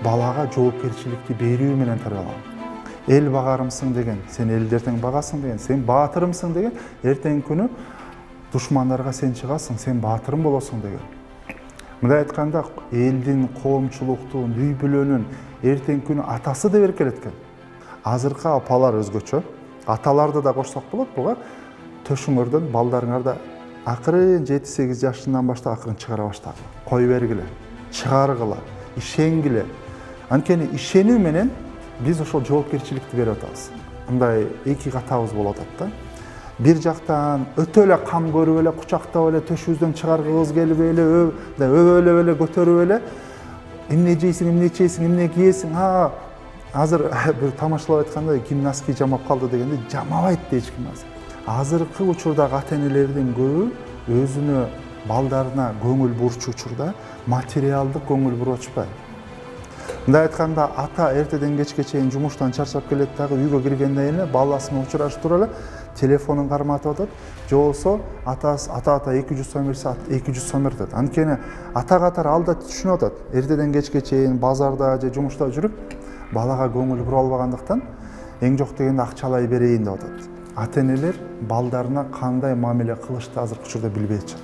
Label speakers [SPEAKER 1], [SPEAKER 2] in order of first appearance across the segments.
[SPEAKER 1] балага жоопкерчиликти берүү менен тарбиялаган. Эл багарымсың деген, сен элди эртең багасың деген, сен баатырымсың деген, эртең күнү душмандарга сен чыгасың, сен баатырым болосуң деген. Мындай айтканда, элдин, коомчулуктун, үй бүлөнүн эртең күнү атасы деп эркелет экен. Азыркы апалар өзгөчө. Аталарды да кошсок болот буга. Төшүңөрдөн балдарыңарда акырын 7-8 жашынан баштап акырын чыгара баштагыла. Кой бергиле, чыгаргыла, ишенгиле. Анткени ишенүү менен биз ошол жоопкерчиликти берип атабыз. Мындай эки катабыз болуп атат да. Бир жактан өтө эле кам көрүп эле, кучактап эле, төшүбүздөн чыгаргыбыз келип эле, өбөлөп эле, көтөрүп эле, эмне жейсиң, эмне ичесиң, эмне кийесиң? Азыр бир тамашалап айтканда гимнастки жамап калды дегенде жамабайт да эч ким азыр. Азыркы учурдагы ата-энелердин көбү өзүнө, балдарына көңүл бурчу учурда материалдык көңүл буруп атышпайбы? Мындай айтканда, ата эртеден кечке чейин жумуштан чарчап келет дагы үйгө киргенден эле баласы менен учурашып туруп эле телефонун карматып атат, же болбосо ата 200 сом берсе 200 сом берет. Анткени ата катар алда түшүнүп атат. Эртеден кечке чейин базарда же жумушта жүрүп, балага көңүл бура албагандыктан эң жок дегенде акчалай берейин деп атат. Ата-энелер балдарына кандай мамиле кылышты азыркы учурда билбей атышат.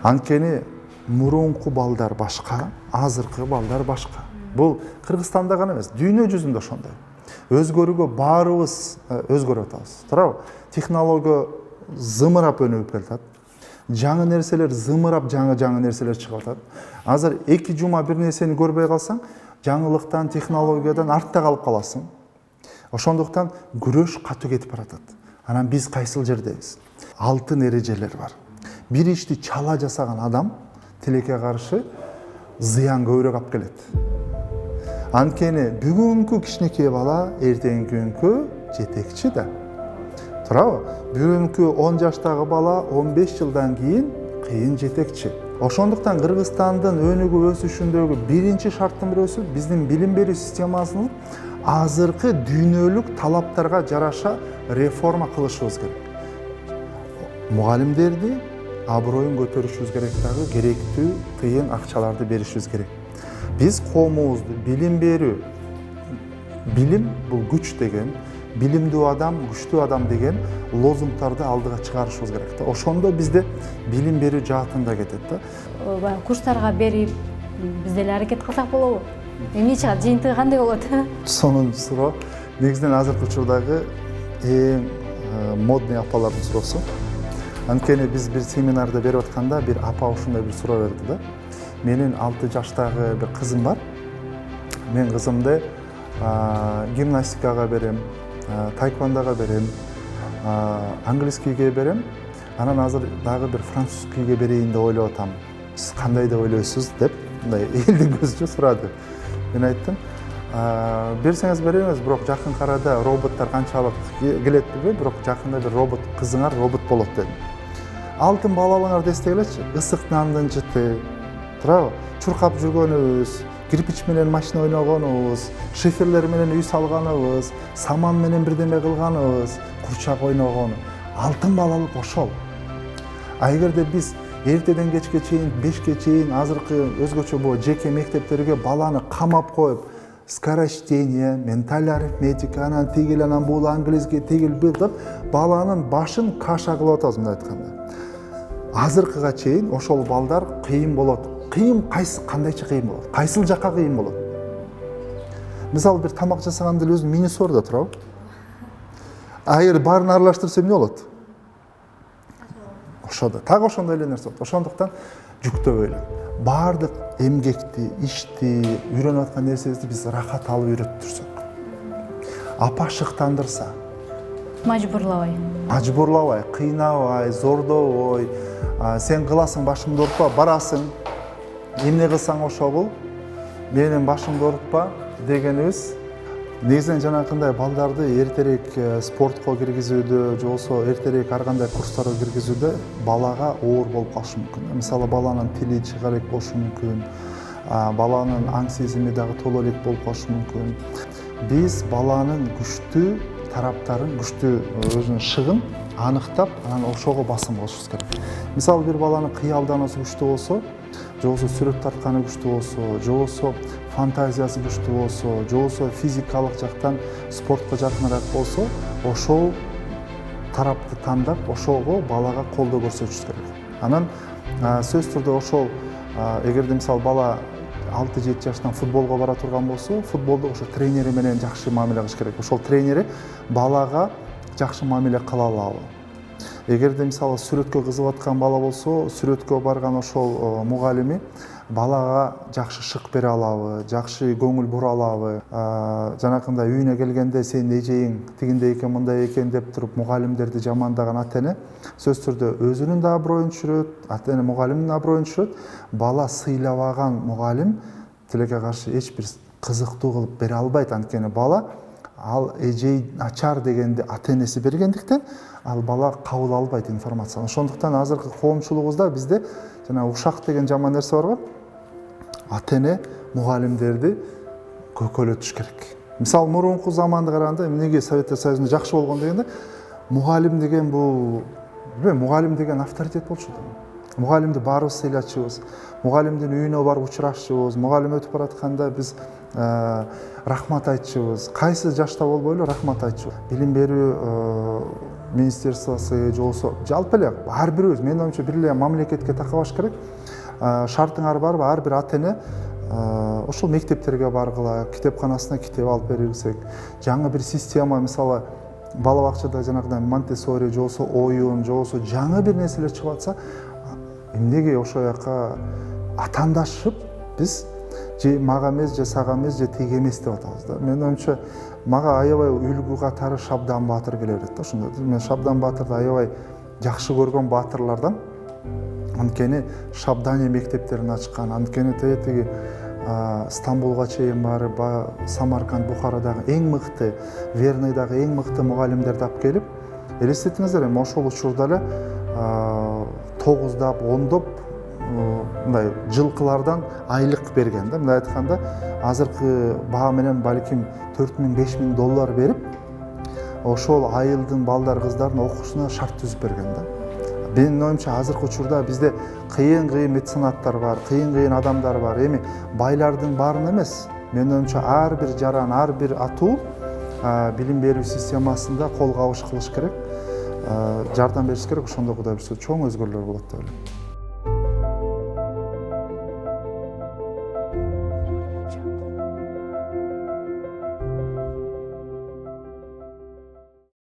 [SPEAKER 1] Анткени мурунку балдар башка, азыркы балдар башка. Бул Кыргызстанда гана эмес, дүйнө жүзүндө ошондой. Өзгөрүүгө баарыбыз өзгөрүп атабыз. Туурабы? Технология зымырап өнүгүп келатат. Жаңы нерселер зымырап жаңы нерселер чыгып атат. Азыр 2 жума бир нерсени көрбөй калсаң, жаңылыктан, технологиядан артта калып каласың. Ошондуктан күрөш катуу кетип баратат. Анан биз кайсыл жердебиз? Алтын эрежелер бар. Бир ишти чала жасаган адам тилекке каршы зыян көбүрөөк алып келет. Анткени бүгүнкү кичинекей бала эртеңки күнгө жетекчи да. Туурабы? Бүгүнкү 10 жаштагы бала 15 жылдан кийин кыйын жетекчи. Ошондуктан Кыргызстандын өнүгүп өсүшүндөгү биринчи шарттын бирөөсү биздин билим берүү системасынын азыркы дүйнөлүк талаптарга жараша реформа кылышыбыз керек. Мугалимдерди аброюн көтөрүшүбүз керек дагы, керектүү тыйын акчаларды беришибиз керек. Биз коомубузду билим берүү, билим бул күч деген, билимдүү адам, күчтүү адам деген лозунгтарды алдыга чыгарышыбыз керек да. Ошондо бизде билим берүү жаатында кетет да.
[SPEAKER 2] Курстарга берип, биз деле аракет кылсак болобу? Эмне чыгат, жыйынтыгы кандай болот?
[SPEAKER 1] Сонун суроо. Негизинен азыркы учурдагы эң модный апалардын суроосу. Анткени биз бир семинарда берип атканда бир апа ушундай бир суроо берди да. Менин 6 жаштагы бир кызым бар. Мен кызымды гимнастикага берем, тайквондого берем, английскийге берем. Анан азыр дагы бир французскийге берейин деп ойлоп атам. Сиз кандай деп ойлойсуз деп мындай элдин көзүнчө сурады. Мен айттым, берсеңиз беребиз, бирок жакын арада роботтор канчалык келет билбейм, бирок жакында бир робот, кызыңар робот болот дедим. Алтын балалыңарды эстегилечи, ысык нандын жыты, туурабы? Чуркап жүргөнүбүз, кирпич менен машина ойногонубуз, шиферлер менен үй салганыбыз, саман менен бирдеме кылганыбыз, курчак ойногону. Алтын балалык ошол. Эгерде биз эртеден кечке чейин, 5ке чейин азыркы өзгөчө бул жеке мектептерге баланы камап коюп, скорочтение, ментальный арифметика, анан тигил, анан бул английский, тигил бул деп баланын башын каша кылып атабыз мындай айтканда. Азыркыга чейин ошол балдар кыйын болот. Кыйын кандайча кыйын болот? Кайсыл жакка кыйын болот? Мисалы бир тамак жасаганда эле өзүнүн минусы бар да, туурабы? Эгер баарын аралаштырса эмне болот? Ошодо. Так ошондой эле нерсе болот. Ошондуктан жүктөбөй эле. Баардык эмгекти, ишти, үйрөнүп аткан нерсебизди биз рахат алып үйрөтүп турсак. Апа шыктандырса, мажбурлабай, кыйнабай, зордобой, сен кыласың башымды оорутпа, барасың, эмне кылсаң ошол, менин башымды оорутпа дегенибиз. Негизинен жанакындай балдарды эртерээк спортко киргизүүдө, же болбосо эртерээк ар кандай курстарга киргизүүдө балага оор болуп калышы мүмкүн. Мисалы баланын тили чыга элек болушу мүмкүн, баланын аң сезими дагы толо элек болуп калышы мүмкүн. Биз баланын күчтүү тараптарын, күчтүү өзүнүн шыгын аныктап, анан ошого басым кылышыбыз керек. Мисалы бир баланын кыялдануусу күчтүү болсо, же болбосо сүрөт тартканы күчтүү болсо, же болбосо фантазиясы күчтүү болсо, же болбосо физикалык жактан спортко жакыныраак болсо, ошол тарапты тандап, ошого балага колдоо көрсөтүш керек. Анан сөзсүз түрдө ошол эгерде мисалы бала 6-7 жаштан футболго бара турган болсо, футболдо ошо тренери менен жакшы мамиле кылыш керек. Ошол тренери балага жакшы мамиле кыла алабы? Эгерде мисалы сүрөткө кызыгып аткан бала болсо, сүрөткө барган ошол мугалими балага жакшы шык бере алабы, жакшы көңүл бура алабы? Жанакындай үйүнө келгенде сенин эжең тигиндей экен, мындай экен деп туруп мугалимдерди жамандаган ата-эне сөзсүз түрдө өзүнүн да аброюн түшүрөт, ата-эне мугалимдин аброюн түшүрөт. Бала сыйлабаган мугалим тилекке каршы эч бир кызыктуу кылып бере албайт. Анткени бала ал эжей начар дегенди ата-энеси бергендиктен ал бала кабыл албайт информацияны. Ошондуктан азыркы коомчулугубузда бизде жана ушак деген жаман нерсе бар го. Ата-эне мугалимдерди көкөлөтүш керек. Мисалы мурунку заманды караганда эмнеге Советтер Союзунда жакшы болгон дегенде, мугалим деген бул мугалим деген авторитет болчу. Мугалимди баарыбыз сыйлачубуз. Мугалимдин үйүнө барып учурашчубуз. Мугалим өтүп баратканда биз рахмат айтчубуз. Кайсы жашта болбойлу рахмат айтчубуз. Билим берүү министерствосы же болсо жалпы эле ар бирибиз менин оюмча бир эле мамлекетке такабаш керек. Шартыңар барбы ар бир ата-эне ошол мектептерге баргыла, китепканасына китеп алып берилсек, жаңы бир система мисалы бала бакчада жанагыдай Монтессори же болсо оюн же болсо жаңы бир нерселер чыгып атса, эмнеге ошол жака атаандашып биз же мага эмес, же сага эмес, же тиги эмес деп атабыз да. Менин оюмча мага аябай үлгү катары Шабдан Баатыр келе берет да. Ошондо мен Шабдан Баатырды аябай жакшы көргөн баатырлардан. Анткени Шабдания мектептерин ачкан, анткени тиги Стамбулга чейин барып, Самарканд, Бухарадагы эң мыкты, Верныйдагы эң мыкты мугалимдерди алып келип, элестетиңиздер, эми ошол учурда эле 9дап, 10доп мындай жылкылардан айлык берген да. Мындай айтканда, азыркы баа менен балким $4000–5000 берип, ошол айылдын балдар, кыздардын окуусуна шарт түзүп берген да. Менин оюмча азыркы учурда бизде кыйын меценаттар бар, кыйын адамдар бар. Эми байлардын баарын эмес, менин оюмча ар бир жаран, ар бир атуу билим берүү системасында кол кабыш кылыш керек, жардам бериш керек. Ошондо Кудай буйрса чоң өзгөрүүлөр болот деп ойлойм.